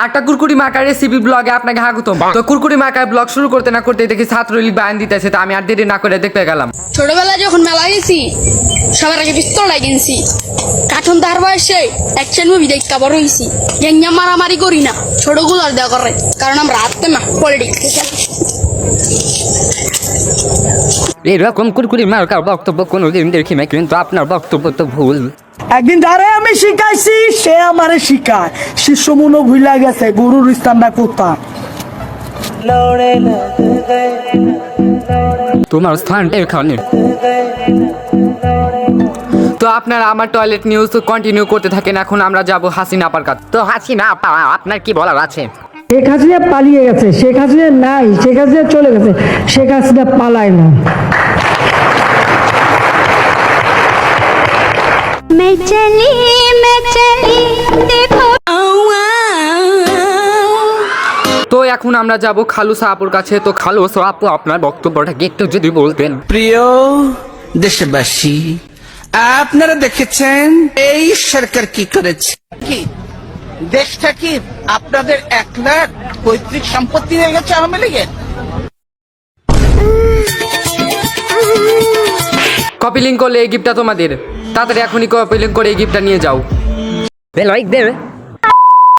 একটা কুরকুরি marker recipe ব্লগে আপনাকে স্বাগতম। তো কুরকুরি মার্কার ব্লগ শুরু করতে না করতে দেখি ছাত্রলীগ বায়ান দিতেছে, তো আমি আর দেরি না করে দেখতে গেলাম। ছোটবেলায় যখন মেলা গেছি সবার আগে পিস্তল লাগিয়েছি, কাঠন তার বয়সে অ্যাকশন মুভি দেখতে বড় হয়েছি। গ্যাংয়া মারামারি করি না, ছোট গুলার দেওয়া করে, কারণ আমরা হাতে না পলিটিক্স। এরকম কুরকুরি মার্কার বক্তব্য কোনোদিন দেখি না, কিন্তু আপনার বক্তব্য তো ভুল। একদিন যারে আমি শিখাইছি সে আমারে শিখায়, শিষ্য মনো ভুলা গেছে গুরুর স্থানটা কোথায়। তোমার স্থান এখানে। তো আপনারা আমার টয়লেট নিউজ কন্টিনিউ করতে থাকেন। এখন আমরা যাব হাসিনা আপার কাছে। তো হাসিনা আপা, আপনার কি বলার আছে? শেখ হাসিনা পালিয়ে গেছে, শেখ হাসিনা নাই, শেখ হাসিনা চলে গেছে, শেখ হাসিনা পালায় না। मैं चली देखो। তো এখন আমরা যাব খালুসা আপুর কাছে। তো খালুসা আপু, আপনার বক্তব্যটা কি একটু যদি বলতেন। প্রিয় দেশবাসী, আপনারা দেখেছেন এই সরকার কি করেছে। কি দেশটা কি আপনাদের 1 লাখ পৈতৃক সম্পত্তি হয়ে গেছে আওয়ামী লীগের? কপি লিঙ্ক করলে এই গিফটটা তোমাদের। তাড়াতাড়ি এখনই কপি লিঙ্ক করে এই গিফটটা নিয়ে যাও। লাইক দেবে।